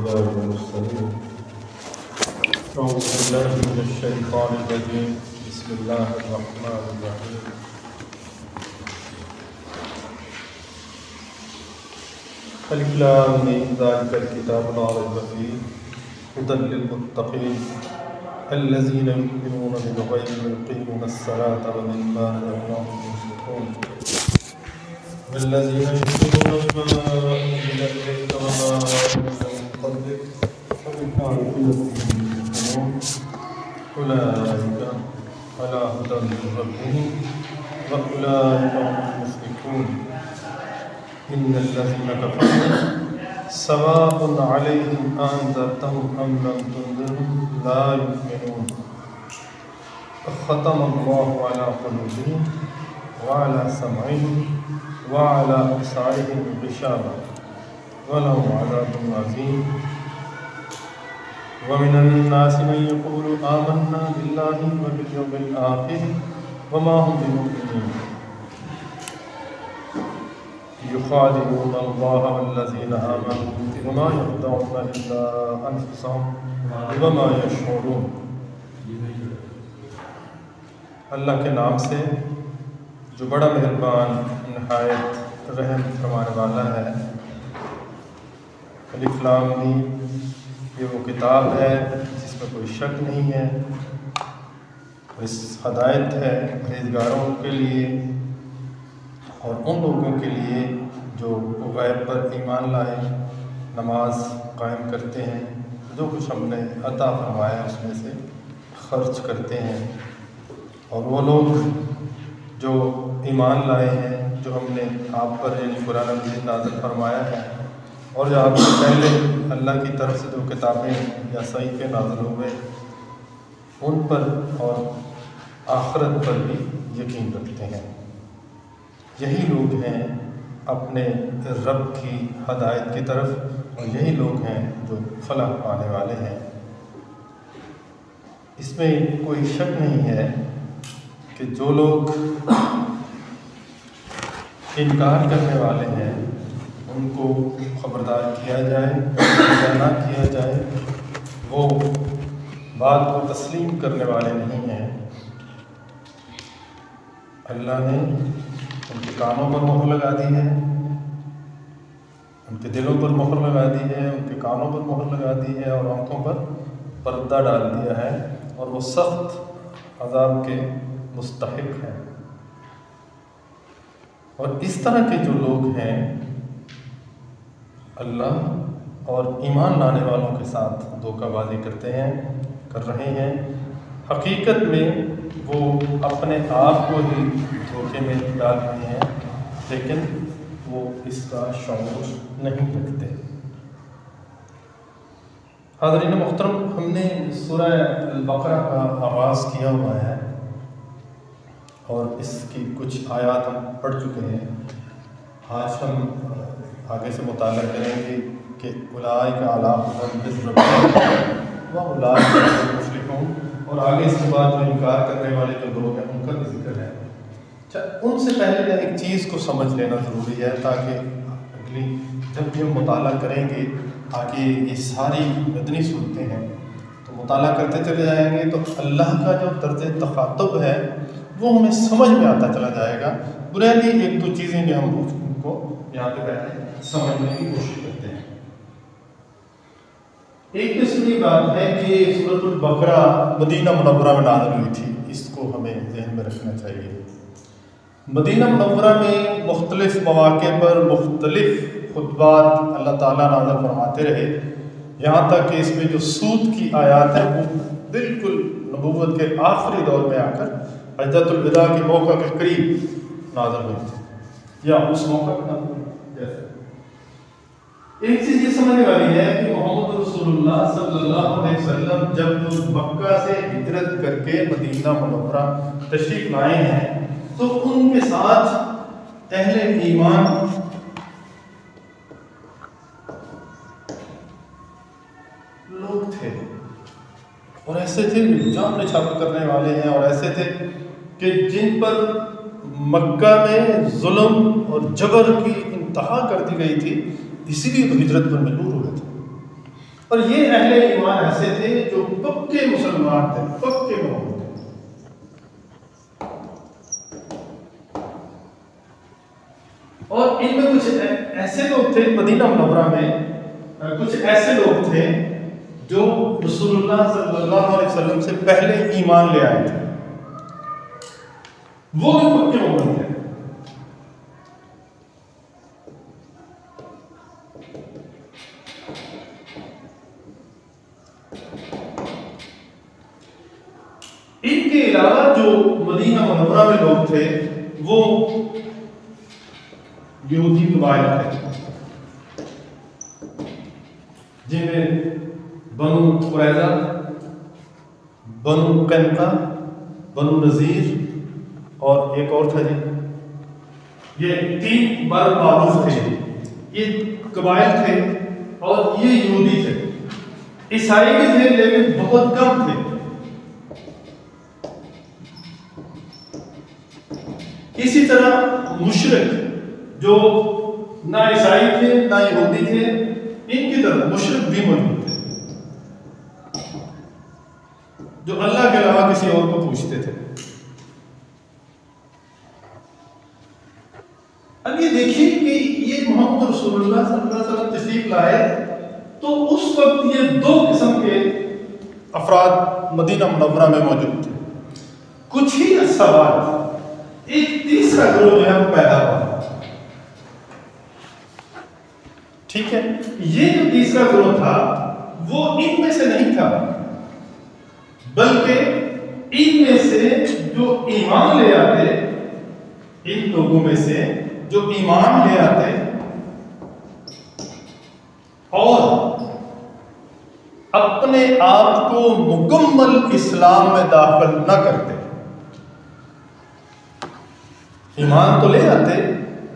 الأنبياء والمرسلين. أعوذ بالله من الشيطان الرجيم. بسم الله الرحمن الرحيم. ألف لام ميم ذلك الكتاب لا ريب فيه هدى للمتقين الذين يؤمنون بالغيب ويقيمون الصلاة ومما رزقناهم ينفقون والذين يؤمنون بما أنزل إليك وما أنزل من قبلك وبالآخرة هم يوقنون أولئك على هدى من ربهم وأولئك هم المفلحون. إن الذين كفروا سواء عليهم أنذرتهم أم لم تنذرهم لا يؤمنون. ختم الله على قلوبهم وعلى سمعهم وعلى أبصارهم غشاوة ولهم عذاب عظيم. ومن الناس من يقول آمنا بالله وباليوم الآخر وما هم بمؤمنين يخادعون الله والذين آمنوا وما يخدعون إلا أنفسهم وما يشعرون. اللہ کے نام سے جو بڑا مہربان نہایت رحم فرمانے والا ہے. الف لام میم یہ وہ کتاب ہے جس میں کوئی شک نہیں ہے. اس ہدایت ہے پرہیزگاروں کے لیے اور ان لوگوں کے لیے جو غیب پر ایمان لائے، نماز قائم کرتے ہیں، جو کچھ ہم نے عطا فرمایا اس میں سے خرچ کرتے ہیں. اور وہ لوگ جو ایمان لائے ہیں جو ہم نے آپ پر یعنی قرآن مجید نازل فرمایا ہے اور جو آپ سے پہلے اللہ کی طرف سے جو کتابیں یا صحیفے نازل ہوئے ان پر اور آخرت پر بھی یقین رکھتے ہیں. یہی لوگ ہیں اپنے رب کی ہدایت کی طرف اور یہی لوگ ہیں جو فلاح پانے والے ہیں. اس میں کوئی شک نہیں ہے کہ جو لوگ انکار کرنے والے ہیں ان کو خبردار کیا جائے یا نہ کیا جائے، وہ بات کو تسلیم کرنے والے نہیں ہیں. اللہ نے ان کے کانوں پر مہر لگا دی ہے، ان کے دلوں پر مہر لگا دی ہے، ان کے کانوں پر مہر لگا دی ہے اور آنکھوں پر پردہ ڈال دیا ہے اور وہ سخت عذاب کے مستحق ہیں. اور اس طرح کے جو لوگ ہیں اللہ اور ایمان لانے والوں کے ساتھ دھوکہ بازی کر رہے ہیں. حقیقت میں وہ اپنے آپ کو ہی دھوکے میں ڈال رہے ہیں لیکن وہ اس کا شعور نہیں رکھتے. حاضرین محترم، ہم نے سورہ البقرہ کا آغاز کیا ہوا ہے اور اس کی کچھ آیات ہم پڑھ چکے ہیں. آج ہم آگے سے مطالعہ کریں گے کہ اولئک علی ھدی من ربہم واولئک هم المفلحون، اور آگے اس کے بعد جو انکار کرنے والے جو لوگ ہیں ان کا بھی ذکر ہے. ان سے پہلے ایک چیز کو سمجھ لینا ضروری ہے تاکہ اگلی جب بھی ہم مطالعہ کریں گے، آگے یہ ساری مدنی صورتیں ہیں تو مطالعہ کرتے چلے جائیں گے تو اللہ کا جو طرز تخاطب ہے وہ ہمیں سمجھ میں آتا چلا جائے گا. بنیادی ایک دو چیزیں جو ہم ان کو یہاں پہ پہلے سمجھنے کی کوشش کرتے ہیں. ایک دوسری بات ہے کہ سورۃ البقرہ مدینہ منورہ میں نازل ہوئی تھی، اس کو ہمیں ذہن میں رکھنا چاہیے. مدینہ منورہ میں مختلف مواقع پر مختلف خطبات اللہ تعالیٰ نازل فرماتے رہے، یہاں تک کہ اس میں جو سود کی آیات ہیں وہ بالکل نبوت کے آخری دور میں آ کر حجۃ الوداع کے موقع کے قریب نازل ہوئی تھی یا اس موقع پر نازل ہوئی. ایک چیز یہ سمجھنے والی ہے کہ محمد رسول اللہ صلی اللہ علیہ وسلم جب مکہ سے ہجرت کر کے مدینہ منورہ تشریف لائے ہیں تو ان کے ساتھ اہل ایمان لوگ تھے اور ایسے تھے جان نچھاور کرنے والے ہیں اور ایسے تھے کہ جن پر مکہ میں ظلم اور جبر کی انتہا کر دی گئی تھی، اسی لیے تو ہجرت پر مجبور ہوئے تھے. اور یہ اہل ایمان ایسے تھے جو پکے مسلمان تھے، پکے مومن تھے۔ اور ان میں کچھ ایسے لوگ تھے مدینہ منورہ میں، کچھ ایسے لوگ تھے جو رسول اللہ صلی اللہ علیہ وسلم سے پہلے ایمان لے آئے تھے، وہ بھی پکے مومن تھے۔ ان کے علاوہ جو مدینہ منورہ میں لوگ تھے وہ یہودی قبائل تھے، جن میں بنو قریظہ، بنو قینقاع، بنو نذیر اور ایک اور تھا یہ 3 بر معروف تھے۔ یہ قبائل تھے اور یہ یہودی تھے، عیسائی بھی تھے لیکن بہت کم تھے۔ اسی طرح مشرک جو نہ عیسائی تھے نہ یہودی تھے، ان کی طرف مشرک بھی موجود تھے جو اللہ کے علاوہ کسی اور کو پوچھتے تھے۔ اب یہ دیکھیے کہ یہ محمد رسول اللہ صلی اللہ علیہ وسلم تشریف لائے تو اس وقت یہ 2 قسم کے افراد مدینہ منورہ میں موجود تھے۔ کچھ ہی عرصہ بعد ایک تیسرا گروہ جو ہے وہ پیدا ہوا، ٹھیک ہے۔ یہ جو تیسرا گروہ تھا وہ ان میں سے نہیں تھا، بلکہ ان میں سے جو ایمان لے آتے، ان لوگوں میں سے جو ایمان لے آتے اور اپنے آپ کو مکمل اسلام میں داخل نہ کرتے، ایمان تو لے آتے،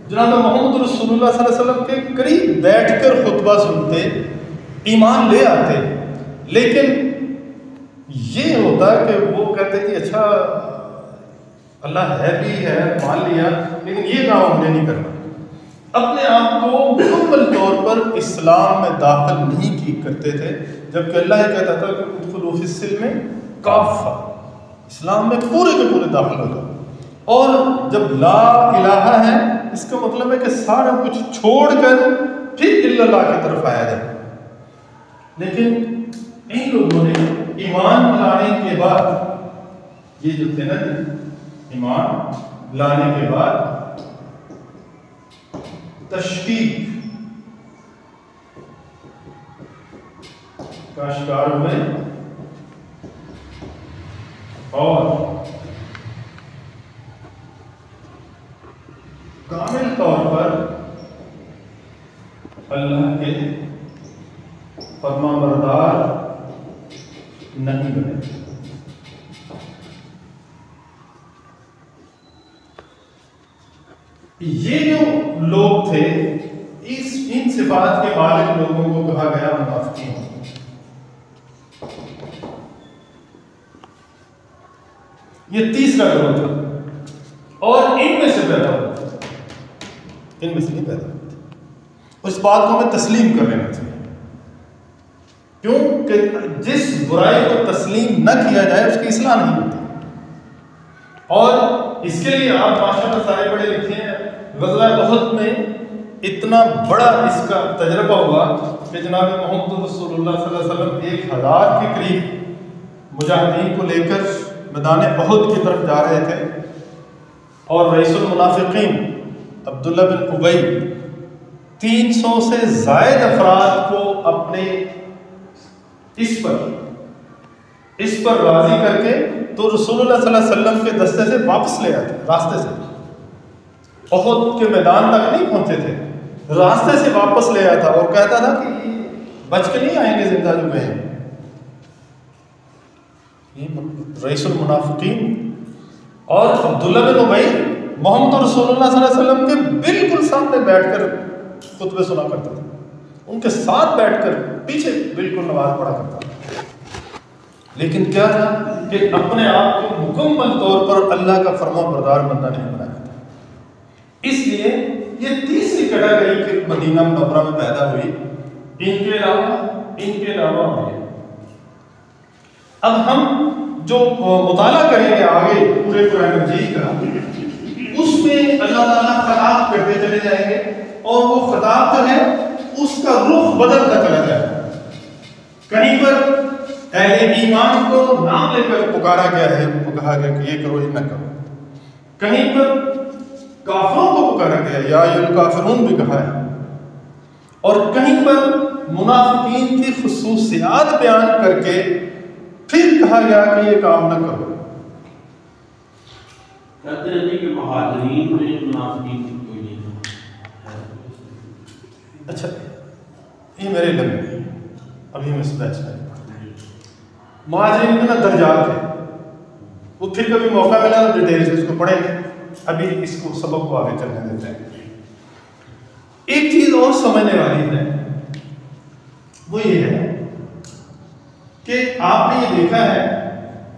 جناب محمد رسول اللہ صلی اللہ علیہ وسلم کے قریب بیٹھ کر خطبہ سنتے، ایمان لے آتے، لیکن یہ ہوتا کہ وہ کہتے کہ اچھا اللہ ہے بھی ہے، مان لیا، لیکن یہ کام ہم نے نہیں کرنا۔ اپنے آپ کو مکمل طور پر اسلام میں داخل نہیں کرتے تھے، جبکہ اللہ یہ کہتا تھا کہ ادخلوا فی السلم کافہ، اسلام میں پورے کے پورے داخل ہو جاؤ۔ اور جب لا الہ ہے اس کا مطلب ہے کہ سارا کچھ چھوڑ کر پھر الا اللہ کی طرف آیا جائے۔ لیکن ان لوگوں نے ایمان لانے کے بعد، یہ جو تھے نا ایمان لانے کے بعد تشکیک کا شکار ہوئے اور کامل طور پر اللہ کے فرما بردار نہیں بنے۔ یہ جو لوگ تھے ان صفات کے مالک لوگوں کو کہا گیا منافقین۔ یہ تیسرا گروہ تھا اور ان میں سے پیدا ہوا، ان میں سے نہیں پیدا ہوتے۔ اس بات کو ہمیں تسلیم کر لینا چاہیے، کیونکہ جس برائی کو تسلیم نہ کیا جائے اس کی اصلاح نہیں ہوتی۔ اور اس کے لیے آپ ماشاءاللہ سارے پڑھے لکھے ہیں، غزوہ احد میں اتنا بڑا اس کا تجربہ ہوا کہ جناب محمد رسول اللہ صلی اللہ علیہ وسلم 1000 کے قریب مجاہدین کو لے کر میدان احد کی طرف جا رہے تھے، اور رئیس المنافقین عبداللہ بن ابی 300 سے زائد افراد کو اپنے اس پر راضی کر کے تو رسول اللہ صلی اللہ علیہ وسلم کے دستے سے واپس لے آتے، راستے سے احد کے میدان تک نہیں پہنچے تھے، راستے سے واپس لے آیا تھا اور کہتا تھا کہ بچ کے نہیں آئیں گے زندہ جو گئے ہیں۔ رئیس المنافقین اور عبداللہ بن ابی محمد رسول اللہ صلی اللہ علیہ وسلم کے بالکل سامنے بیٹھ کر خطبے سنا کرتا تھا، ان کے ساتھ بیٹھ کر پیچھے بالکل نماز پڑھا کرتا تھا۔ لیکن کیا تھا کہ اپنے آپ کو مکمل طور پر اللہ کا فرما بردار بندہ نہیں بنایا تھا۔ اس لیے یہ تیسری کیٹیگری کے مدینہ منورہ میں پیدا ہوئی۔ ان کے علاوہ ان کے علاوہ ہے۔ اب ہم جو مطالعہ کریں گے آگے پورے قرآن مجید کا، اس میں اللہ تعالیٰ خطاب کرتے چلے جائیں گے، اور وہ خطاب جو ہے اس کا رخ بدلتا چلا جائے گا۔ کہیں پر اہل ایمان کو نام لے کر پکارا گیا ہے، کہا گیا کہ یہ کرو یہ نہ کرو، کہیں پر کافروں کو پکارا گیا یا الکافرون بھی کہا ہے، اور کہیں پر منافقین کی خصوصیات بیان کر کے پھر کہا گیا کہ یہ کام نہ کرو۔ کہتے ہیں کہ مہاجرین میں منافقین کی کوئی نہیں ہے۔ اچھا یہ میرے علم میں ابھی میں اس بیچ میں مہاجرین میں نا درجات ہے، وہ پھر کبھی موقع ملا تو ڈیٹیل سے اس کو پڑھیں گے، ابھی اس کو سبق کو آگے چلنے دیتے ہیں۔ ایک چیز اور سمجھنے والی ہے، وہ یہ ہے کہ آپ نے یہ دیکھا ہے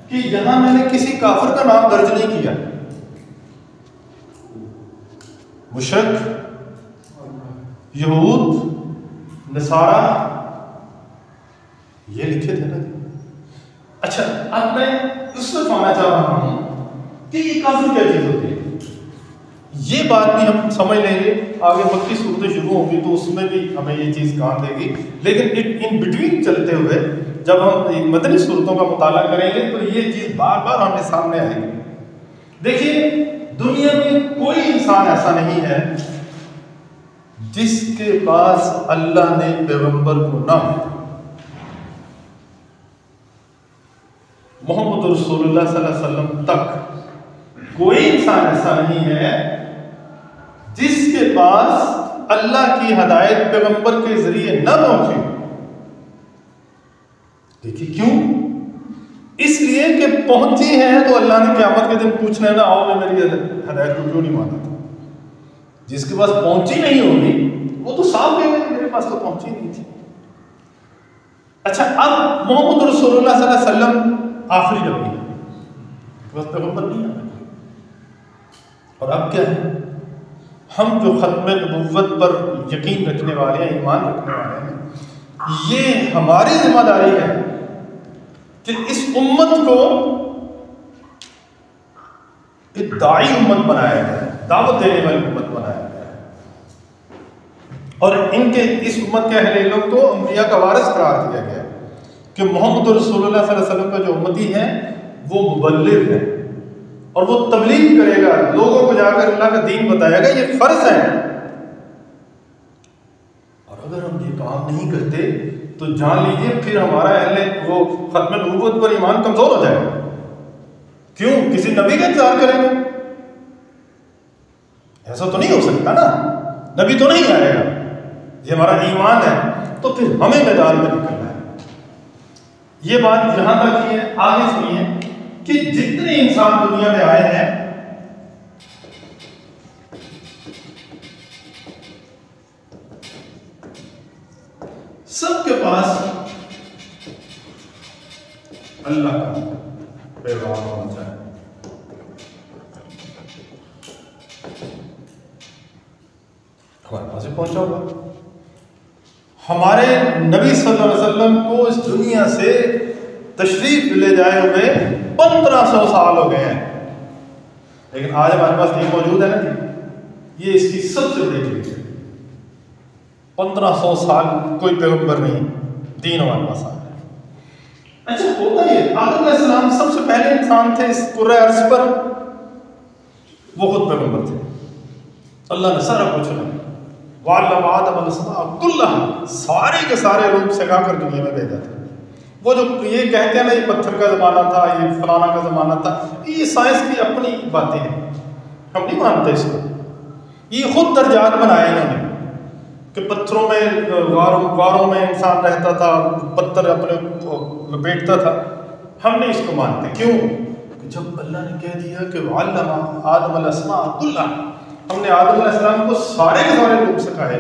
کہ یہاں میں نے کسی کافر کا نام درج نہیں کیا، مشرک، یہود، نصارہ، یہ لکھے تھے نا۔ اچھا اب میں اس میں پانا چاہ رہا ہوں کہ یہ کافر کیا چیز ہوتی ہے، یہ بات بھی ہم سمجھ لیں گے، آگے مکی صورتیں شروع ہوں گی تو اس میں بھی ہمیں یہ چیز کام دے گی، لیکن ان بٹوین چلتے ہوئے جب ہم مدنی صورتوں کا مطالعہ کریں گے تو یہ چیز بار بار ہمیں سامنے آئے گی۔ دیکھیے دنیا میں کوئی انسان ایسا نہیں ہے جس کے پاس اللہ نے پیغمبر کو نہ محمد رسول اللہ صلی اللہ علیہ وسلم تک کوئی انسان ایسا نہیں ہے جس کے پاس اللہ کی ہدایت پیغمبر کے ذریعے نہ پہنچی۔ دیکھیے کیوں؟ اس لیے کہ پہنچی ہے تو اللہ نے قیامت کے دن پوچھنا ہے نا، آؤ میں میری ہدایت کو کیوں نہیں مانا تھا۔ جس کے پاس پہنچی نہیں ہوگی وہ تو صاف کہے گا میرے پاس تو پہنچی نہیں تھی۔ اچھا اب محمد رسول اللہ صلی اللہ علیہ وسلم آخری نبی ہے، بس پیغمبر نہیں آنا، اور اب کیا ہے، ہم جو ختم نبوت پر یقین رکھنے والے ہیں، ایمان رکھنے والے ہیں، یہ ہماری ذمہ داری ہے کہ اس امت کو ایک داعی امت بنایا گیا ہے، دعوت دینے والی امت بنایا گیا ہے، اور ان کے اس امت کے اہل علم کو انبیاء کا وارث قرار دیا گیا ہے کہ محمد رسول اللہ صلی اللہ علیہ وسلم کا جو امتی ہے وہ مبلغ ہے، اور وہ تبلیغ کرے گا، لوگوں کو جا کر اللہ کا دین بتائے گا، یہ فرض ہے۔ اور اگر ہم یہ کام نہیں کرتے تو جان لیجئے پھر ہمارا اہل وہ ختم نبوت پر ایمان کمزور ہو جائے گا۔ کیوں؟ کسی نبی کا انتظار کریں گے؟ ایسا تو نہیں ہو سکتا نا، نبی تو نہیں آئے گا، یہ ہمارا ایمان ہے، تو پھر ہمیں میدان میں نکلنا ہے۔ یہ بات یہاں تک ہی ہے، آگے سنیے کہ جتنے انسان دنیا میں آئے ہیں سب کے پاس اللہ کا پیغام پہنچا ہے۔ ہمارے پاس بھی پہنچا ہوگا، ہمارے نبی صلی اللہ علیہ وسلم کو اس دنیا سے تشریف لے جائے ہوئے 1500 سال ہو گئے ہیں، لیکن آج ہمارے پاس دین موجود ہے نا جی، یہ اس کی سب سے بڑی چیز ہے۔ 1500 سال کوئی پیغمبر نہیں، دین ہمارے پاس آ گیا۔ اچھا ہوتا یہ آدم علیہ السلام سب سے پہلے انسان تھے اس کرۂ ارض پر، وہ خود پیغمبر تھے، اللہ نے سارا کچھ وَعَلَّمَ آدَمَ الْأَسْمَاءَ كُلَّهَا، سارے کے سارے علوم سکھا کر دنیا میں بھیجا تھا۔ وہ جو یہ کہتے ہیں نا یہ پتھر کا زمانہ تھا، یہ فلانا کا زمانہ تھا، یہ سائنس کی اپنی باتیں ہیں، ہم نہیں مانتے اس کو۔ یہ خود درجات بنائے انہوں نے کہ پتھروں میں غاروں میں انسان رہتا تھا، پتھر اپنے لپیٹتا تھا، ہم نہیں اس کو مانتے۔ کیوں؟ جب اللہ نے کہہ دیا کہ وَعَلَّمَ آدَمَ الْأَسْمَاءَ كُلَّهَا، ہم نے آدم علیہ السلام کو سارے کے سارے لوگ سکھائے،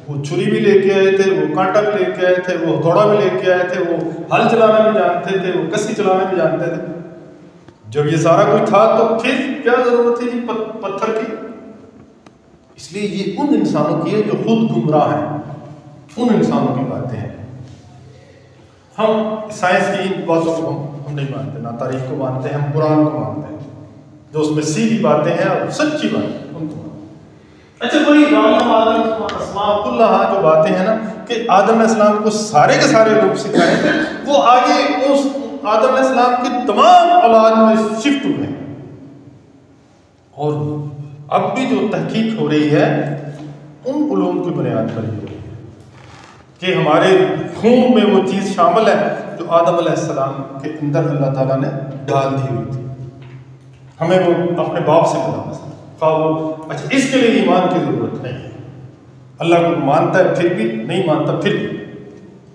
وہ چھری بھی لے کے آئے تھے، وہ کانٹا بھی لے کے آئے تھے، وہ ہتھوڑا بھی لے کے آئے تھے، وہ ہل چلانا بھی جانتے تھے، وہ کسی چلانا بھی جانتے تھے۔ جب یہ سارا کچھ تھا تو پھر کیا ضرورت تھی جی پتھر کی؟ اس لیے یہ ان انسانوں کی ہے جو خود گمراہ ہیں، ان انسانوں کی باتیں ہیں۔ ہم سائنس کی ان باتوں کو ہم نہیں مانتے، نہ تاریخ کو مانتے ہیں، ہم قرآن کو مانتے ہیں، جو اس میں سیدھی باتیں ہیں اور سچی باتیں ان کو مانتے ہیں۔ اچھا وہی اسماء اللہ جو باتیں ہیں نا کہ آدم علیہ السلام کو سارے کے سارے لوگ سکھائے تھے، وہ آگے اس آدم علیہ السلام کی تمام اولاد میں شفٹ ہوئے ہیں، اور اب بھی جو تحقیق ہو رہی ہے ان علوم کی بنیاد پر ہی ہو رہی ہے کہ ہمارے خون میں وہ چیز شامل ہے جو آدم علیہ السلام کے اندر اللہ تعالیٰ نے ڈال دی ہوئی تھی، ہمیں وہ اپنے باپ سے ملا مسئلہ اچھا اس کے لیے ایمان کی ضرورت نہیں ہے، اللہ کو مانتا ہے پھر بھی نہیں مانتا پھر بھی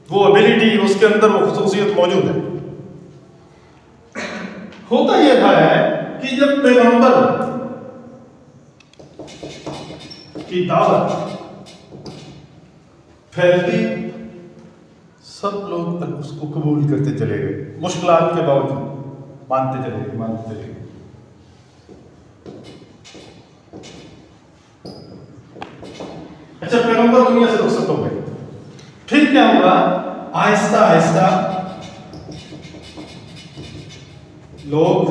وہ ابیلٹی اس کے اندر وہ خصوصیت موجود ہے۔ ہوتا یہ تھا ہے کہ جب پیغمبر کی دعوت پھیلتی سب لوگ اس کو قبول کرتے چلے گئے، مشکلات کے باوجود مانتے چلے گئے۔ اچھا پیغمبر دنیا سے رخصت ہو گئے، پھر کیا ہوا؟ آہستہ آہستہ لوگ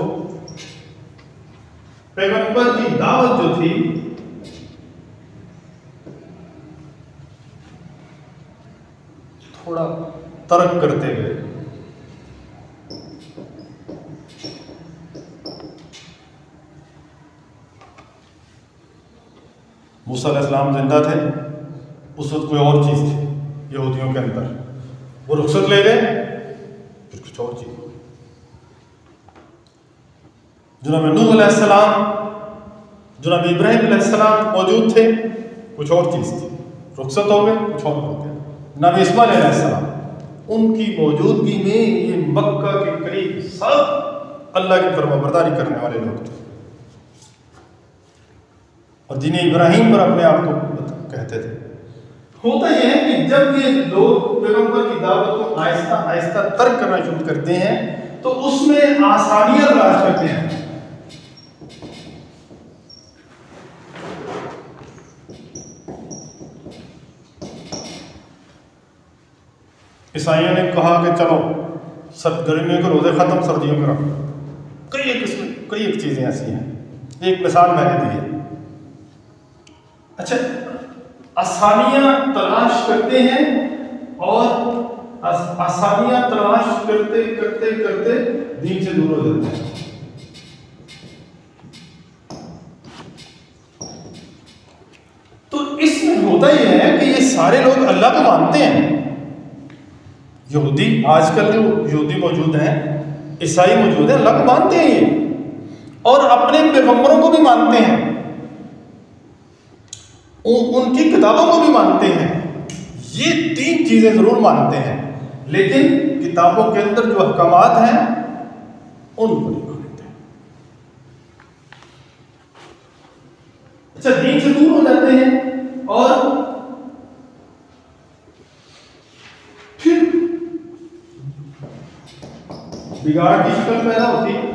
پیغمبر کی دعوت جو تھی تھوڑا ترک کرتے گئے۔ موسیٰ علیہ السلام زندہ تھے، اس وقت کوئی اور چیز تھی یہودیوں کے اندر، وہ رخصت لے گئے پھر کچھ اور چیز۔ جناب نوح علیہ السلام، جناب ابراہیم علیہ السلام موجود تھے، کچھ اور چیز تھی، رخصت ہو گئے کچھ اور ہو گیا۔ جناب اسماعیل علیہ السلام، ان کی موجودگی میں یہ مکہ کے قریب سب اللہ کی فرمانبرداری کرنے والے لوگ تھے، اور دین ابراہیم پر اپنے آپ کو کہتے تھے۔ ہوتا یہ ہے کہ جب یہ لوگ پیغمبر کی دعوت کو آہستہ آہستہ ترک کرنا شروع کرتے ہیں تو اس میں آسانیاں تلاش کرتے ہیں۔ عیسائیوں نے کہا کہ چلو گرمیوں کے روزے ختم، سردیوں میں رکھو، کئی ایک چیزیں ایسی ہیں، ایک مثال میں نے دی ہے۔ اچھا آسانیاں تلاش کرتے ہیں اور آسانیاں تلاش کرتے کرتے کرتے دین سے دور ہو جاتے ہیں۔ تو اس میں ہوتا یہ ہے کہ یہ سارے لوگ اللہ کو مانتے ہیں، یہودی آج کل جو یہودی موجود ہیں، عیسائی موجود ہیں، اللہ کو مانتے ہیں یہ، اور اپنے پیغمبروں کو بھی مانتے ہیں، ان کی کتابوں کو بھی مانتے ہیں، یہ تین چیزیں ضرور مانتے ہیں، لیکن کتابوں کے اندر جو احکامات ہیں ان کو نہیں مانتے۔ اچھا دین سے دور ہو جاتے ہیں اور پھر بگاڑ کی شکل پیدا ہوتی ہے۔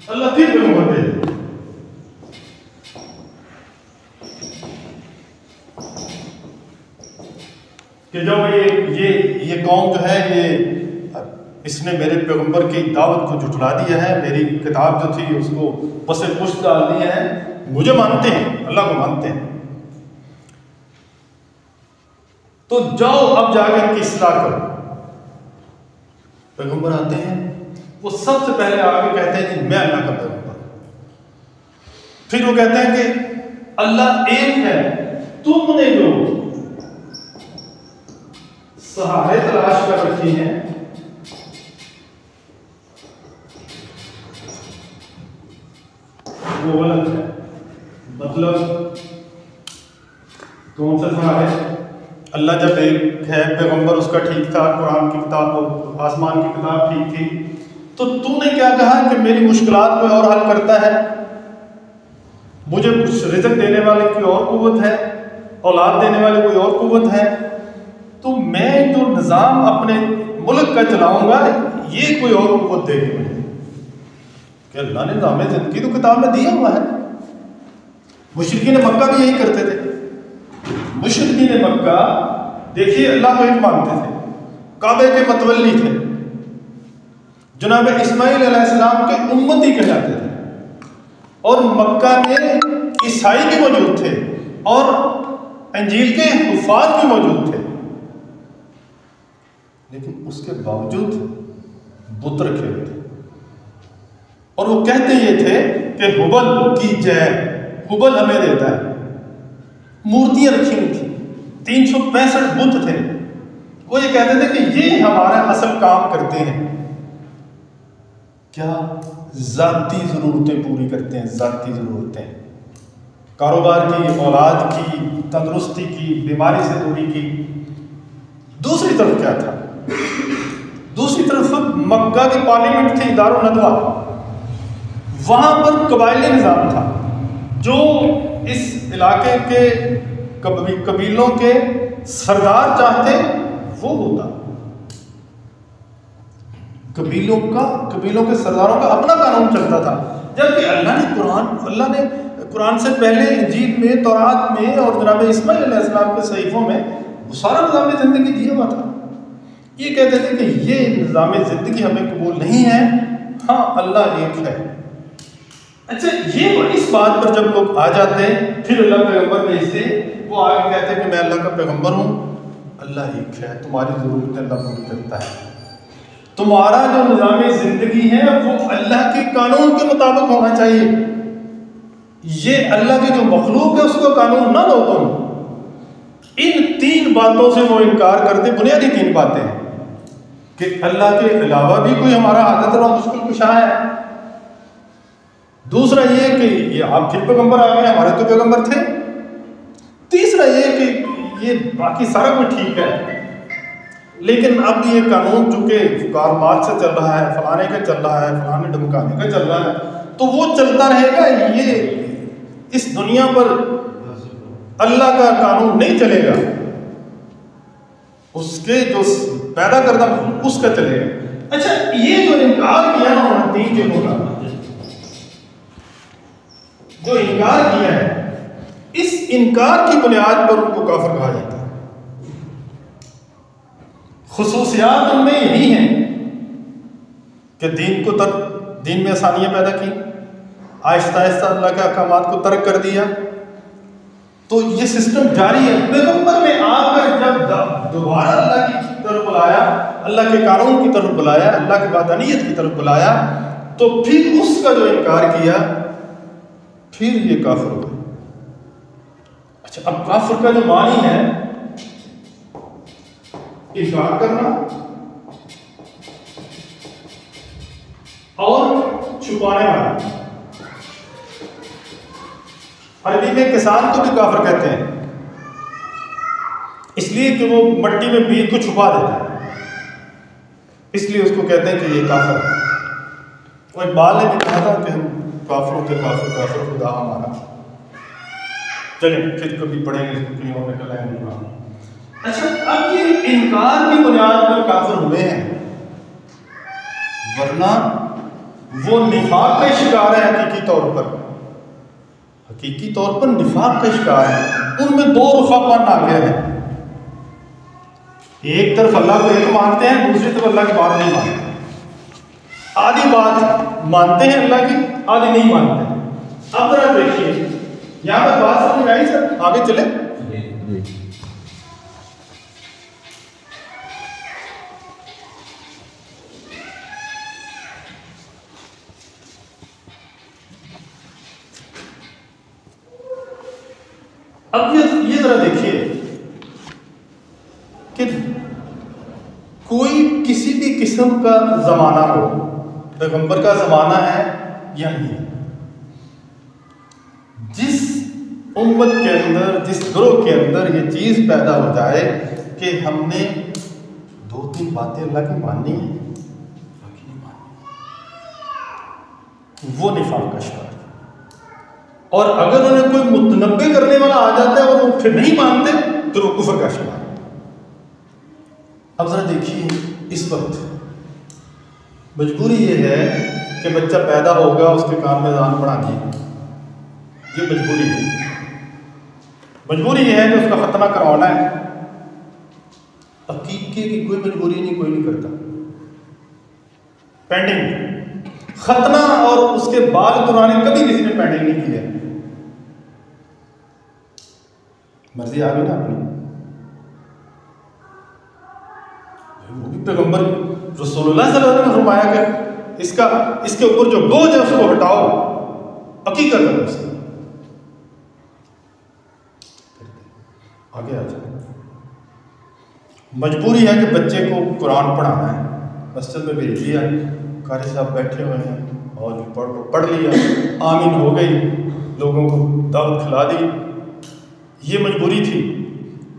اللہ پھر پیغمبر بھیجے، کہ جب یہ قوم جو ہے یہ اس نے میرے پیغمبر کی دعوت کو جھٹلا دیا ہے، میری کتاب جو تھی اس کو پس پشت ڈال دیا ہے، مجھے مانتے ہیں، اللہ کو مانتے ہیں، تو جاؤ اب جا کے ان کی اصلاح کرو۔ پیغمبر آتے ہیں، وہ سب سے پہلے آگے کہتے ہیں کہ میں اللہ کا پیغمبر ہوں، پھر وہ کہتے ہیں کہ اللہ ایک ہے، تم نے جو سہارے تلاش کر رکھی ہیں وہ غلط ہے۔ مطلب کون سے سہارے؟ اللہ جب ایک ہے، پیغمبر اس کا ٹھیک تھا، قرآن کی کتاب آسمان کی کتاب ٹھیک تھی، تو نے کیا کہا کہ میری مشکلات کوئی اور حل کرتا ہے، مجھے رزق دینے والے کی اور قوت ہے، اولاد دینے والے کوئی اور قوت ہے، تو میں جو نظام اپنے ملک کا چلاؤں گا یہ کوئی اور قوت دے گی مجھے، کہ اللہ نے نظام زندگی تو کتاب میں دیا ہوا ہے۔ مشرکین مکہ بھی یہی کرتے تھے، مشرکین مکہ دیکھیے اللہ کو ایک مانتے تھے، کعبے کے متولی تھے، جناب اسماعیل علیہ السلام کے امتی کہلاتے تھے، اور مکہ میں عیسائی بھی موجود تھے اور انجیل کے حفاظ بھی موجود تھے، لیکن اس کے باوجود بت رکھے ہوئے تھے، اور وہ کہتے یہ تھے کہ ہبل کی جے، ہبل ہمیں دیتا ہے۔ مورتیاں رکھی ہوئی تھیں، 365 بت تھے، وہ یہ کہتے تھے کہ یہ ہمارا اصل کام کرتے ہیں، کیا ذاتی ضرورتیں پوری کرتے ہیں، ذاتی ضرورتیں، کاروبار کی، اولاد کی، تندرستی کی، بیماری سے دوری کی۔ دوسری طرف کیا تھا؟ دوسری طرف مکہ کی پارلیمنٹ تھی، دارالندوہ، وہاں پر قبائلی نظام تھا، جو اس علاقے کے قبیلوں کے سردار چاہتے وہ ہوتا، قبیلوں کے سرداروں کا اپنا قانون چلتا تھا، جبکہ اللہ نے قرآن سے پہلے انجیل میں، تورات میں اور جناب اسماعیل علیہ السلام کے صحیفوں میں وہ سارا نظام زندگی دیا ہوا تھا۔ یہ کہتے تھے کہ یہ نظام زندگی ہمیں قبول نہیں ہے، ہاں اللہ ایک ہے۔ اچھا، یہ اس بات پر جب لوگ آ جاتے پھر اللہ پیغمبر بھیجتے، وہ آگے کہتے کہ میں اللہ کا پیغمبر ہوں، اللہ ایک ہے، تمہاری ضرورتیں اللہ پوری کرتا ہے، تمہارا جو نظام زندگی ہے وہ اللہ کے قانون کے مطابق ہونا چاہیے، یہ اللہ کی جو مخلوق ہے اس کا قانون نہ لو تم۔ ان 3 باتوں سے وہ انکار کرتے، بنیادی 3 باتیں ہیں کہ اللہ کے علاوہ بھی کوئی ہمارا حاجت روا مشکل کشا ہے، دوسرا یہ کہ یہ آپ پھر پیغمبر آ گئے، ہمارے تو پیغمبر تھے، تیسرا یہ کہ یہ باقی سارا کچھ ٹھیک ہے، لیکن اب یہ قانون چونکہ کارمات سے چل رہا ہے، فلانے کا چل رہا ہے، فلانے ڈمکانے کا چل رہا ہے، تو وہ چلتا رہے گا، یہ اس دنیا پر اللہ کا قانون نہیں چلے گا، اس کے جو پیدا کردہ اس کا چلے گا۔ اچھا، یہ جو انکار کیا نا 3 چیزوں کا، جو انکار کیا ہے، اس انکار کی بنیاد پر ان کو کافر کہا جاتا ہے۔ خصوصیات ان میں یہی ہیں کہ دین میں آسانیاں پیدا کی، آہستہ آہستہ اللہ کے احکامات کو ترک کر دیا، تو یہ سسٹم جاری ہے۔ پیغمبر میں آ کر جب دوبارہ اللہ کی طرف بلایا، اللہ کے قانون کی طرف بلایا، اللہ کی وحدانیت کی طرف بلایا، تو پھر اس کا جو انکار کیا، پھر یہ کافر ہو گئے۔ اچھا، اب کافر کا جو معنی ہے انکار کرنا اور چھپانے والا۔ عربی میں کسان کو بھی کافر کہتے ہیں، اس لیے کہ وہ مٹی میں بیج کو چھپا دیتا ہے، اس لیے اس کو کہتے ہیں کہ یہ کافر ہے۔ وہ اقبال نے بھی کہا تھا کہ ہم کافروں کے کافر خدا ہمارا۔ چلیں پھر کبھی پڑھیں گے، کہیں اور نکل آئیں گے۔ اچھا، اب یہ انکار کی بنیاد پر کافر ہوئے ہیں، ورنہ وہ نفاق کا شکار ہے۔ حقیقی طور پر نفاق کا شکار ہے۔ ان میں 2 رخا پن آ گیا ہے، ایک طرف اللہ کو ایک مانتے ہیں، دوسری طرف اللہ کی بات نہیں مانتے، آدھی بات مانتے ہیں اللہ کی، آدھی نہیں مانتے۔ اب ذرا دیکھیے یہاں پر بات سمجھ آئی سر؟ آگے چلے۔ اب یہ ذرا دیکھیے کہ کوئی کسی بھی قسم کا زمانہ ہو، پیغمبر کا زمانہ ہے یا نہیں، جس امت کے اندر، جس گروہ کے اندر یہ چیز پیدا ہو جائے کہ ہم نے 2-3 باتیں اللہ کی ماننی ہیں، وہ نفاق کا شکار ہے۔ اور اگر انہیں کوئی متنبع کرنے والا آ جاتا ہے اور وہ پھر نہیں مانتے تو وہ کفر کا شکار ہے۔ اب ذرا دیکھیے، اس وقت مجبوری یہ ہے کہ بچہ پیدا ہوگا، اس کے کان میں اذان پڑھانی ہے، یہ مجبوری ہے۔ مجبوری یہ ہے کہ اس کا ختنہ کروانا ہے. عقیقے کی کوئی مجبوری نہیں، کوئی نہیں کرتا. پینڈنگ ختنہ اور اس کے بال دوران کبھی کسی نے پینڈنگ نہیں کیا. مرضی آ گئی نا اپنی. وہ بھی پیغمبر رسول اللہ صلی اللہ علیہ وسلم نے فرمایا کہ اس کے اوپر جو بوجھ ہے اس کو ہٹاؤ، عقیقہ کرو اس کا. آگے آ جائے. مجبوری ہے کہ بچے کو قرآن پڑھانا ہے. مسجد میں بھیج دیا، قاری صاحب بیٹھے ہوئے ہیں اور پڑھ لیا، آمین ہو گئی، لوگوں کو دعوت کھلا دی. یہ مجبوری تھی.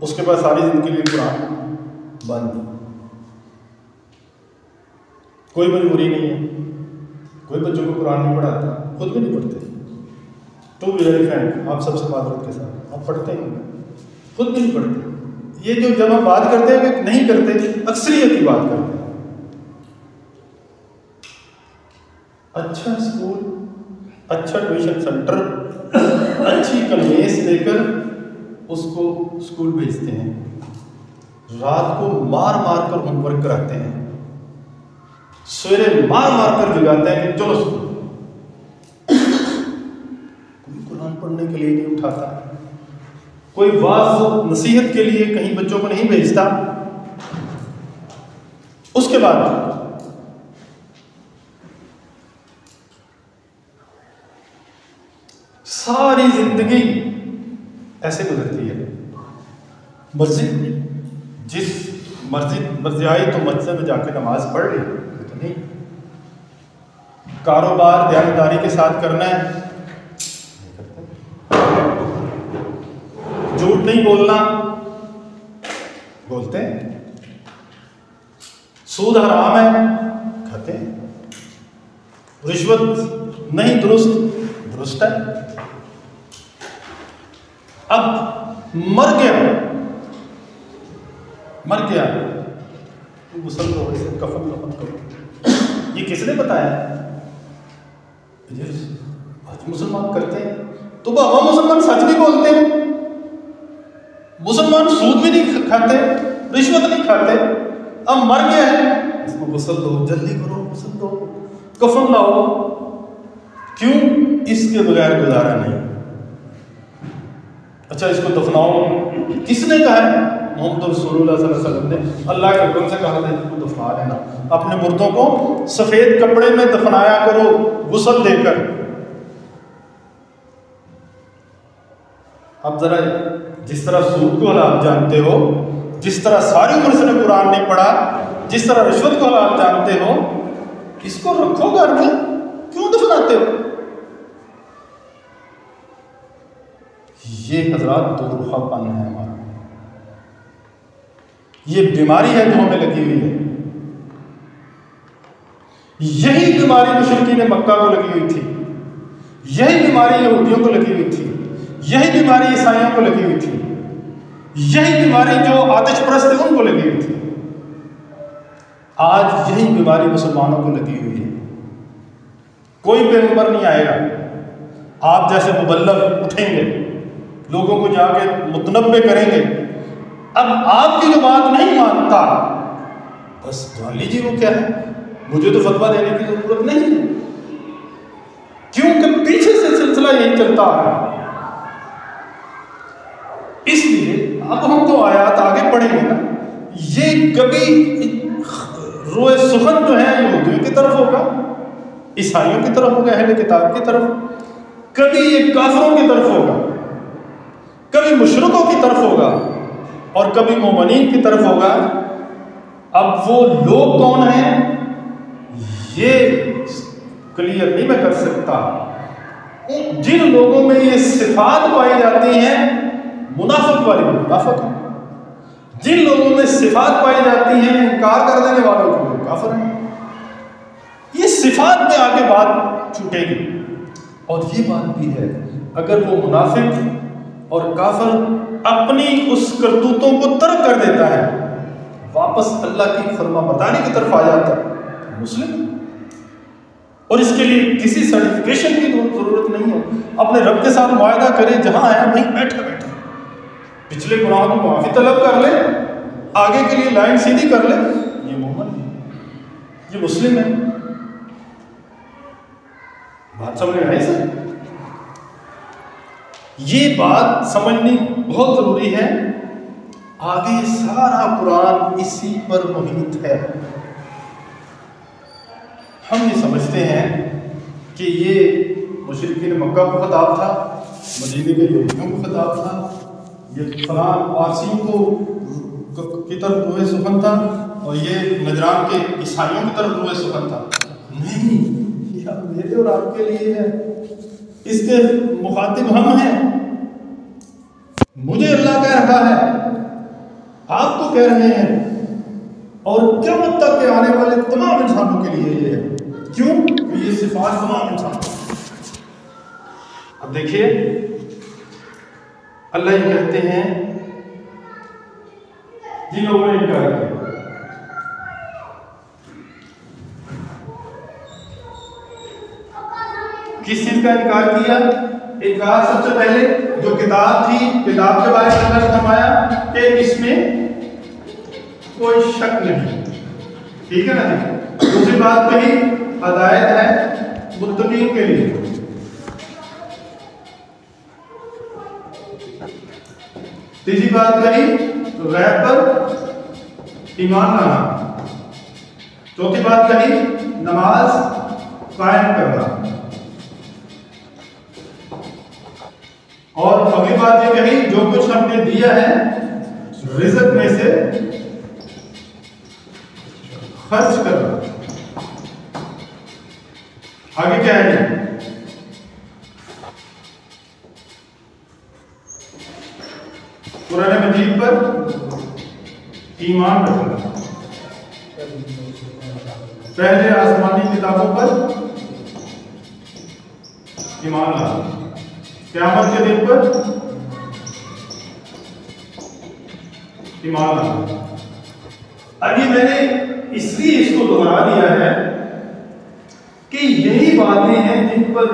اس کے بعد ساری زندگی کے لیے قرآن بند. کوئی مجبوری نہیں ہے. کوئی بچوں کو قرآن نہیں پڑھاتا، خود بھی نہیں پڑھتے. ٹو بی ویری فرینک، آپ سب سے معذرت کے ساتھ، آپ پڑھتے ہیں خود بھی نہیں پڑھتے. یہ جو جب ہم بات کرتے ہیں کہ نہیں کرتے، اکثریت کی بات کرتے ہیں. اچھا اسکول، اچھا ٹیوشن سینٹر، اچھی کمیز دے کر اس کو اسکول بھیجتے ہیں، رات کو مار مار کر ہوم ورک کراتے ہیں، سویرے مار مار کر جگاتے ہیں کہ چلو اسکول. کوئی قرآن پڑھنے کے لیے نہیں اٹھاتا، کوئی واعظ نصیحت کے لیے کہیں بچوں کو نہیں بھیجتا. اس کے بعد ساری زندگی ایسے گزرتی ہے. جس مرضی آئی تو مسجد میں جا کے نماز پڑھ لی تو نہیں. کاروبار دیانتداری کے ساتھ کرنا ہے، جھوٹ نہیں بولنا، بولتے ہیں. سود حرام ہے، کھاتے ہیں. رشوت نہیں، درست ہے. اب مر گیا تو غسل کرو، اسے کفن کرو. یہ کس نے بتایا؟ آج مسلمان کرتے ہیں تو بابا مسلمان سچ بھی بولتے ہیں، مسلمان سود بھی نہیں کھاتے، رشوت نہیں کھاتے. اب مر گیا ہے، اس کو غسل دو، جلدی کرو، غسل دو، کفن لاؤ. کیوں؟ اس کے بغیر گزارا نہیں. اچھا اس کو دفناؤ، کس نے کہا ہے؟ محمد رسول اللہ صلی اللہ علیہ وسلم نے اللہ کے حکم سے کہا تھا اس کو دفنا لینا. اپنے مردوں کو سفید کپڑے میں دفنایا کرو، غسل دے کر. اب ذرا جس طرح سود کو حلال جانتے ہو، جس طرح ساری عمر سے نے قرآن نہیں پڑھا، جس طرح رشوت کو حلال جانتے ہو، اس کو رکھو گھر میں، کیوں دفناتے ہو؟ یہ حضرات دو روحہ پن ہے ہمارا. یہ بیماری ہے جو ہمیں لگی ہوئی ہے. یہی بیماری مشرکین مکہ کو لگی ہوئی تھی، یہی بیماری یہودیوں کو لگی ہوئی تھی، یہی بیماری عیسائیوں کو لگی ہوئی تھی، یہی بیماری جو آتش پرست تھے ان کو لگی ہوئی تھی. آج یہی بیماری مسلمانوں کو لگی ہوئی ہے. کوئی پیغمبر نہیں آئے گا، آپ جیسے مبلغ اٹھیں گے، لوگوں کو جا کے متنبع کریں گے. اب آپ کی جو بات نہیں مانتا، بس جان لیجیے وہ کیا ہے، مجھے تو فتویٰ دینے کی ضرورت نہیں ہے، کیونکہ پیچھے سے سلسلہ یہی چلتا آ رہا ہے. اس لیے اب ہم تو آیات آگے پڑھیں گے نا. یہ کبھی روئے سخن جو ہے یہودیوں کی طرف ہوگا، عیسائیوں کی طرف ہوگا، اہل کتاب کی طرف، کبھی یہ کافروں کی طرف ہوگا، کبھی مشرکوں کی طرف ہوگا، اور کبھی مومنین کی طرف ہوگا. اب وہ لوگ کون ہیں یہ کلیئر نہیں میں کر سکتا. جن لوگوں میں یہ صفات پائی جاتی ہیں منافق والی منافق ہیں، جن لوگوں میں صفات پائی جاتی ہیں انکار کر دینے والوں کو کافر ہیں. یہ صفات میں آگے بات چھوٹے گی. اور یہ بات بھی ہے اگر وہ منافق اور کافر اپنی اس کرتوتوں کو ترک کر دیتا ہے، واپس اللہ کی فرما برداری کی طرف آ جاتا ہے، مسلم. اور اس کے لیے کسی سرٹیفکیشن کی ضرورت نہیں ہے. اپنے رب کے ساتھ معاہدہ کرے، جہاں آیا وہیں بیٹھا. پچھلے گناہوں کی معافی طلب کر لے، آگے کے لیے لائن سیدھی کر لے، یہ مومن ہے، یہ مسلم ہے۔ بات سمجھ میں آئی سر؟ یہ بات سمجھنی بہت ضروری ہے۔ آگے سارا قرآن اسی پر محیط ہے۔ ہم یہ سمجھتے ہیں کہ یہ مشرکین مکہ کو خطاب تھا، مدینے کے یہودیوں کو خطاب تھا، یہ فلاں پارسیوں کو کی طرف روح سخن تھا، اور یہ نجران کے عیسائیوں کی طرف روح سخن تھا۔ نہیں، یہ میرے اور آپ کے لیے ہے، اس کے مخاطب ہم ہیں۔ مجھے اللہ کہہ رہا ہے، آپ کو کہہ رہے ہیں، اور قیامت تک کے آنے والے تمام انسانوں کے لیے یہ ہے۔ کیوں؟ کہ یہ صفات تمام انسانوں کے۔ اب دیکھیے اللہ یہ کہتے ہیں جن لوگوں نے انکار کیا، کس چیز کا انکار کیا؟ انکار سب سے پہلے جو کتاب تھی، کتاب کے بارے میں اللہ نے فرمایا کہ اس میں کوئی شک نہیں، ٹھیک ہے نا جی۔ دوسری بات کہی ہدایت ہے متقین کے لیے، تیسری بات کہی غیب پر ایمان لانا، چوتھی بات کہی نماز قائم کرنا، اور اگلی بات یہ کہی جو کچھ ہم نے دیا ہے رزق میں سے خرچ کرنا۔ آگے کیا ہے؟ قرآن مجید پر ایمان رکھنا، پہلے آسمانی کتابوں پر ایمان لانا، قیامت کے دن پر ایمان لانا۔ ابھی میں نے اس لیے اس کو دہرا دیا ہے کہ یہی باتیں ہیں جن پر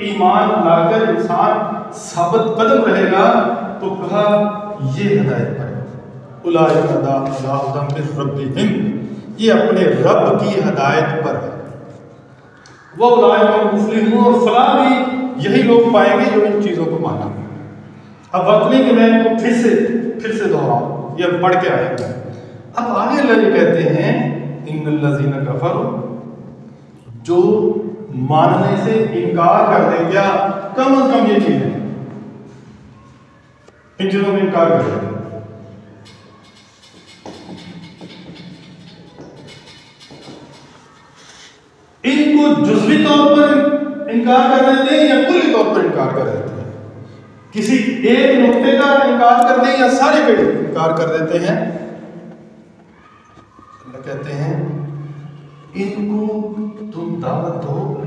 ایمان لا کر انسان ثابت قدم رہے گا، تو کہا یہ ہدایت پر ہے۔ اولئک ہدیٰ من ربہم، یہ اپنے رب کی ہدایت پر ہے۔ وَأُولَئِکَ هُمُ الْمُفْلِحُونَ، اور فلاں بھی یہی لوگ پائیں گے جو ان چیزوں کو مانا۔ اب وقت نہیں کہ میں ان کو پھر سے دہراؤں، یہ پڑھ کے آئے گا۔ اب آگے اللہ یہ کہتے ہیں ان الذین کفروا، جو ماننے سے انکار کر دیں، کیا کم از کم یہ چیزیں، ان چیزوں میں انکار کر دیں، ان کو جزوی طور پر انکار کر دیتے ہیں یا کلی طور پر انکار کر دیتے ہیں، کسی ایک نقطے کا انکار کر دیں یا سارے کا انکار کر دیتے ہیں۔ اللہ کہتے ہیں ان کو تم دعوت دو،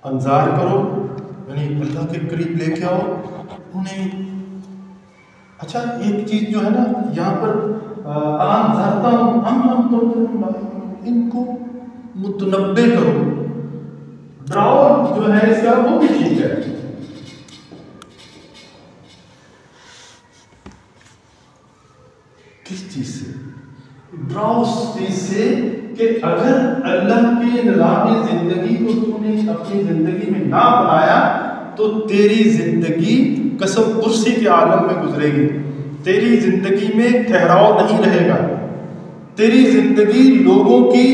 انذار کرو، یعنی اللہ کے قریب لے کے آؤ انہیں۔ اچھا ایک چیز جو ہے نا یہاں پر انذارتا ہوں ہم ان کو متنبع کرو، ڈراؤ جو ہے اس کا وہ بھی ٹھیک ہے۔ کس چیز سے ڈراؤ؟ اس چیز سے کہ اگر اللہ کے نظام زندگی کو تم نے اپنی زندگی میں نہ بنایا تو تیری زندگی قسم کرسی کے عالم میں گزرے گی، تیری زندگی میں ٹھہراؤ نہیں رہے گا، تیری زندگی لوگوں کی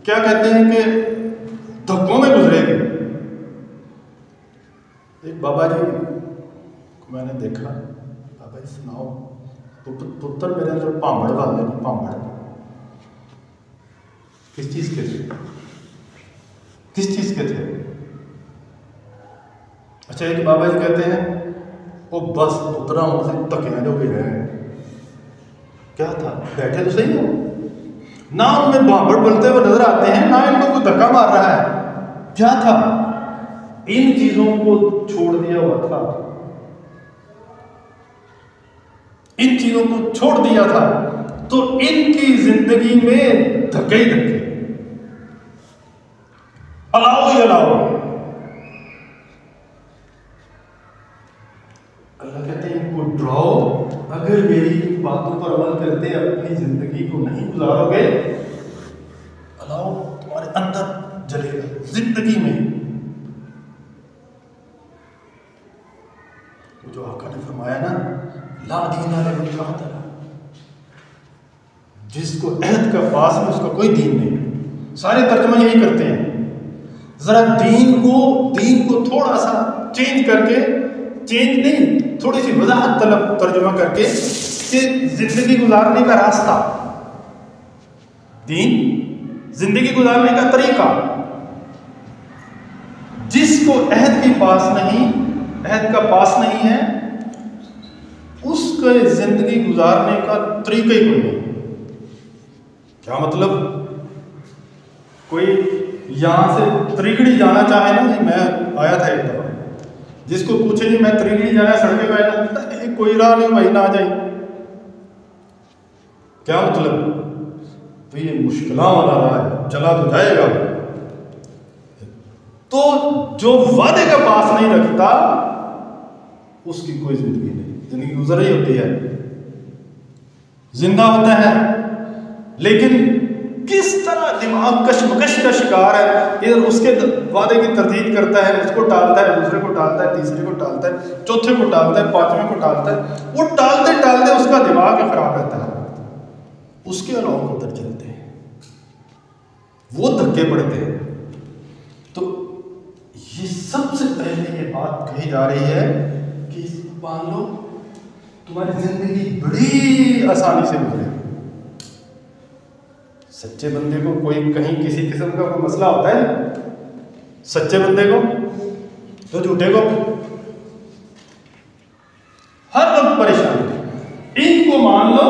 کیا کہتے ہیں کہ دھکوں میں گزرے گی۔ ایک بابا جی کو میں نے دیکھا، بابا جی سناؤ پتر میرے اندر پامڑ باندھے، پامڑ کس چیز کے تھے؟ کس چیز کے تھے؟ اچھا ایک بابا جی کہتے ہیں وہ بس پترا ان سے تکیاں جو بھی رہے، کیا تھا؟ بیٹھے تو صحیح ہو نہ، ان میں بامبڑ بنتے ہوئے نظر آتے ہیں، نہ ان کو کوئی دھکا مار رہا ہے، کیا تھا؟ ان چیزوں کو چھوڑ دیا ہوا تھا، ان چیزوں کو چھوڑ دیا تھا، تو ان کی زندگی میں دھکے ہی دھکے، الاؤ ہی الاؤ۔ کہتے ہیں ان کو ڈراؤ، اگر میری باتوں پر عمل کرتے اپنی زندگی کو نہیں گزارو گے، اللہ تمہارے اندر جلے گا زندگی میں۔ جو آقا نے فرمایا نا، لا دین لمن لا، جس کو عہد کا پاس ہے اس کا کوئی دین نہیں۔ سارے ترجمہ یہی کرتے ہیں، ذرا دین کو تھوڑا سا چینج کر کے، چینج نہیں، تھوڑی سی وضاحت طلب ترجمہ کر کے کہ زندگی گزارنے کا راستہ، دین زندگی گزارنے کا طریقہ، جس کو عہد کی پاس نہیں، عہد کا پاس نہیں ہے، اس کے زندگی گزارنے کا طریقہ ہی کوئی نہیں۔ کیا مطلب؟ کوئی یہاں سے تریگڑی جانا چاہے نا، میں آیا تھا ایک دفعہ، جس کو پوچھے جی میں تریگڑی جانا سڑکیں پہ جانا، کوئی راہ نہیں بھائی، نہ آ جائے، کیا مطلب؟ تو یہ مشکلات والا راہ ہے، چلا تو جائے گا۔ تو جو وعدے کا پاس نہیں رکھتا اس کی کوئی زندگی نہیں، زندگی گزر رہی ہوتی ہے، زندہ ہوتا ہے، لیکن کس طرح دماغ کشمکش کا شکار ہے، ادھر اس کے وعدے کی تردید کرتا ہے، اس کو ٹالتا ہے، دوسرے کو ٹالتا ہے، تیسرے کو ٹالتا ہے، چوتھے کو ٹالتا ہے، پانچویں کو ٹالتا ہے، وہ ٹالتے ٹالتے اس کا دماغ خراب رہتا ہے، اس کے علاوہ کو در چلتے ہیں، وہ دھکے پڑتے ہیں۔ تو یہ سب سے پہلے یہ بات کہی جا رہی ہے کہ مان لو تمہاری زندگی بڑی آسانی سے گزرے۔ سچے بندے کو کوئی کہیں کسی قسم کا کوئی مسئلہ ہوتا ہے؟ سچے بندے کو تو جھوٹے کو ہر وقت پریشان، ان کو مان لو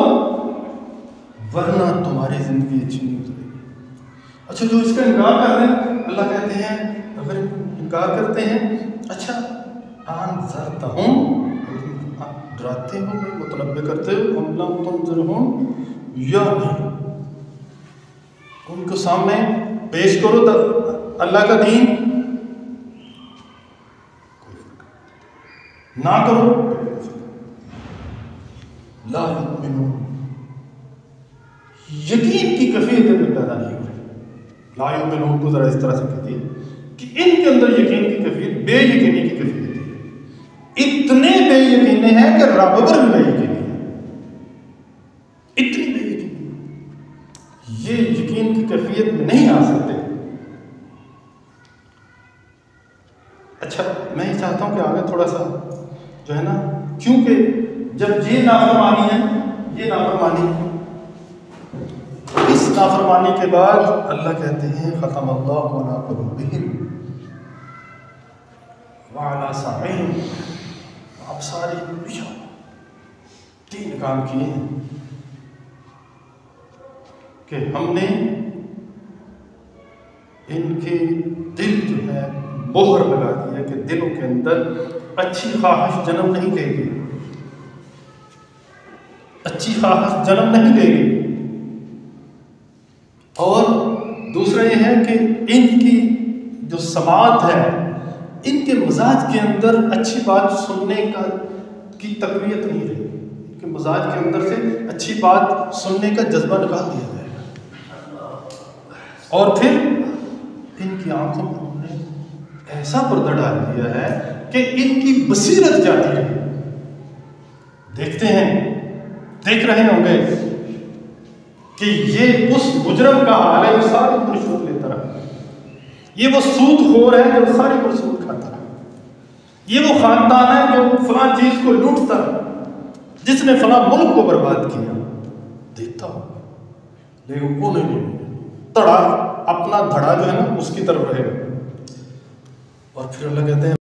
ورنہ تمہاری زندگی اچھی نہیں گزرے گی۔ اچھا جو اس کا انکار کر رہے ہیں، اللہ کہتے ہیں اگر انکار کرتے ہیں، اچھا انذرتہم، ڈراتے ہو، متنبہ کرتے ہو، ام لم تنذرہم، یا نہیں، ان کو سامنے پیش کرو اللہ کا دین، نہ کرو، لا یؤمنون، یقین کی کیفیت میں پیدا نہیں ہو رہی۔ لا یؤمنون کو ذرا اس طرح سے کہتی ہے کہ ان کے اندر یقین کی کیفیت بے یقینی کی کیفیت ہے، اتنے بے یقینے ہیں کہ رب پر بھی بے یقینی ہے، اتنی بے یقینی، یہ یقین کی کیفیت میں نہیں آ سکتے۔ اچھا میں یہ چاہتا ہوں کہ آگے تھوڑا سا جو ہے نا، کیونکہ جب یہ نافرمانی ہے، یہ نافرمانی ہے، اس نافرمانی کے بعد اللہ کہتے ہیں ختم اللہ علی قلوبہم وعلی سمعہم، اب ساری تین کام کیے ہیں کہ ہم نے ان کے دل جو ہے مہر لگا دی ہے کہ دلوں کے اندر اچھی خواہش جنم نہیں لے گی، اچھی خواہش جنم نہیں لے گی۔ اور دوسرا یہ ہے کہ ان کی جو سماعت ہے، ان کے مزاج کے اندر اچھی بات سننے کی تقویت نہیں رہی، ان کے مزاج کے اندر سے اچھی بات سننے کا جذبہ نکال دیا جائے گا۔ اور پھر ان کی آنکھوں میں ہم نے ایسا پردہ ڈال دیا ہے کہ ان کی بصیرت جاتی رہی، دیکھتے ہیں، دیکھ رہے ہوں گے کہ یہ اس مجرم کا حال ہے جو ساری عمر سود لیتا رہا، یہ وہ سود خور ہے جو ساری عمر سود کھاتا رہا، یہ وہ خاندان ہے جو فلاں چیز کو لوٹتا رہا، جس نے فلاں ملک کو برباد کیا، دیکھتا ہو، لیکن وہ نہیں، تڑا اپنا دھڑا جو ہے نا اس کی طرف رہے گا۔ اور پھر اللہ کہتے ہیں